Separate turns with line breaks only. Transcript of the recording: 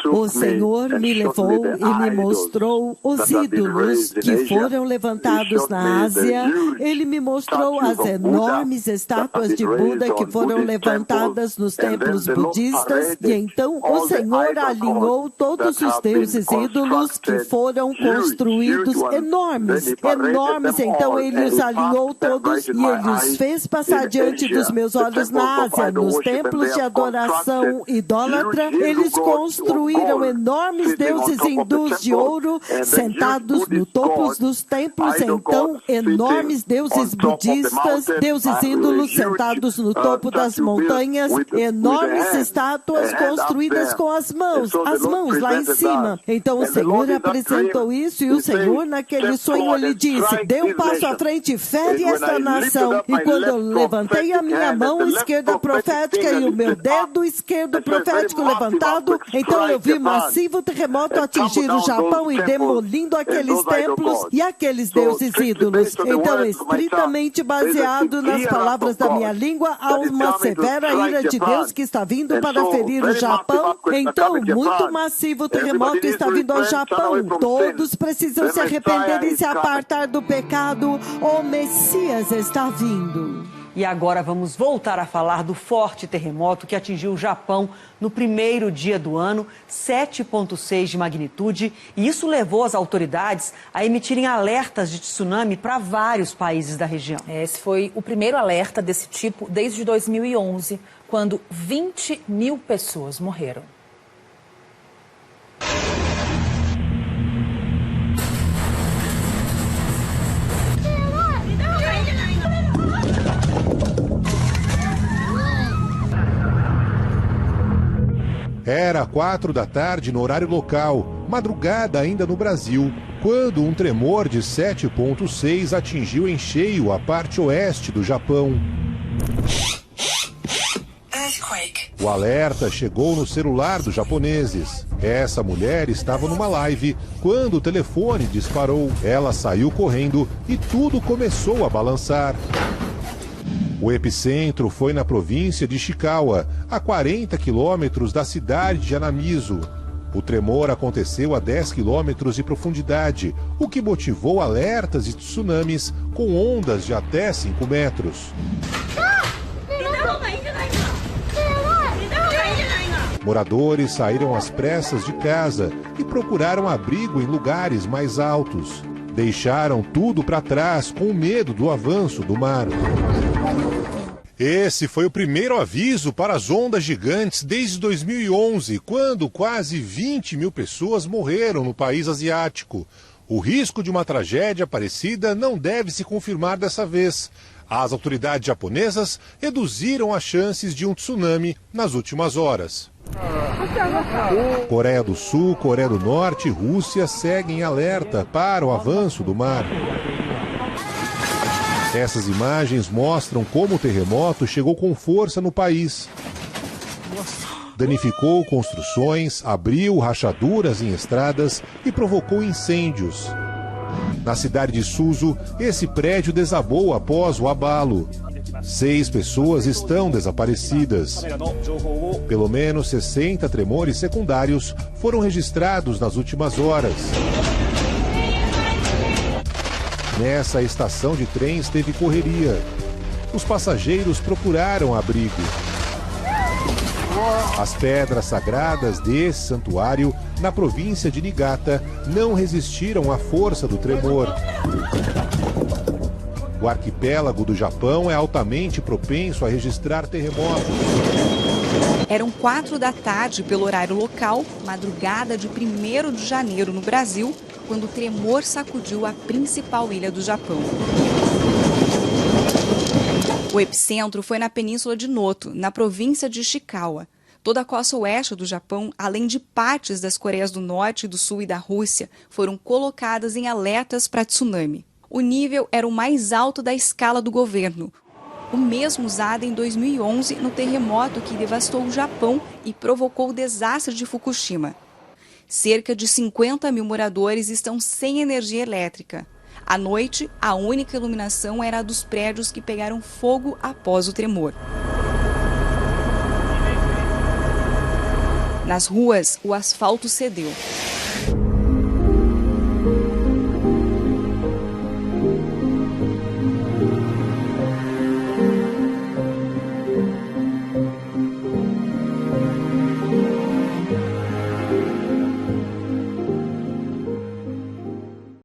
O Senhor me levou e me mostrou os ídolos que foram levantados na Ásia. Ele me mostrou as enormes estátuas de Buda que foram levantadas nos templos budistas. E então o Senhor alinhou todos os deuses ídolos que foram construídos, enormes. Então ele os alinhou todos e ele os fez passar diante dos meus olhos na Ásia, nos templos de adoração idólatra. Eles construíram enormes deuses hindus de ouro sentados no topo dos templos. Então, enormes deuses budistas, deuses ídolos sentados no topo das montanhas, enormes estátuas construídas com as mãos lá em cima. Então o Senhor apresentou isso e o Senhor naquele sonho ele disse: dê um passo à frente, fere esta nação. E quando eu levantei a minha mão esquerda profética e o meu dedo esquerdo profético levantado, então eu vi massivo terremoto atingir o Japão e demolindo aqueles templos e aqueles deuses ídolos. Então, estritamente baseado nas palavras da minha língua, há uma severa ira de Deus que está vindo para ferir o Japão. Então, muito massivo terremoto está vindo ao Japão. Todos precisam se arrepender e se apartar do pecado. O Messias está vindo.
E agora vamos voltar a falar do forte terremoto que atingiu o Japão no primeiro dia do ano, 7,6 de magnitude. E isso levou as autoridades a emitirem alertas de tsunami para vários países da região.
Esse foi o primeiro alerta desse tipo desde 2011, quando 20 mil pessoas morreram.
Era 4 da tarde no horário local, madrugada ainda no Brasil, quando um tremor de 7,6 atingiu em cheio a parte oeste do Japão. O alerta chegou no celular dos japoneses. Essa mulher estava numa live quando o telefone disparou. Ela saiu correndo e tudo começou a balançar. O epicentro foi na província de Ishikawa, a 40 quilômetros da cidade de Anamizu. O tremor aconteceu a 10 quilômetros de profundidade, o que motivou alertas de tsunamis com ondas de até 5 metros. Moradores saíram às pressas de casa e procuraram abrigo em lugares mais altos. Deixaram tudo para trás com medo do avanço do mar. Esse foi o primeiro aviso para as ondas gigantes desde 2011, quando quase 20 mil pessoas morreram no país asiático. O risco de uma tragédia parecida não deve se confirmar dessa vez. As autoridades japonesas reduziram as chances de um tsunami nas últimas horas. Coreia do Sul, Coreia do Norte e Rússia seguem alerta para o avanço do mar. Essas imagens mostram como o terremoto chegou com força no país. Danificou construções, abriu rachaduras em estradas e provocou incêndios. Na cidade de Suzu, esse prédio desabou após o abalo. 6 pessoas estão desaparecidas. Pelo menos 60 tremores secundários foram registrados nas últimas horas. Nessa estação de trens teve correria. Os passageiros procuraram abrigo. As pedras sagradas desse santuário, na província de Niigata, não resistiram à força do tremor. O arquipélago do Japão é altamente propenso a registrar terremotos.
Eram 4 da tarde pelo horário local, madrugada de 1º de janeiro no Brasil, quando o tremor sacudiu a principal ilha do Japão. O epicentro foi na península de Noto, na província de Ishikawa. Toda a costa oeste do Japão, além de partes das Coreias do Norte, do Sul e da Rússia, foram colocadas em alertas para tsunami. O nível era o mais alto da escala do governo, o mesmo usado em 2011 no terremoto que devastou o Japão e provocou o desastre de Fukushima. Cerca de 50 mil moradores estão sem energia elétrica. À noite, a única iluminação era a dos prédios que pegaram fogo após o tremor. Nas ruas, o asfalto cedeu.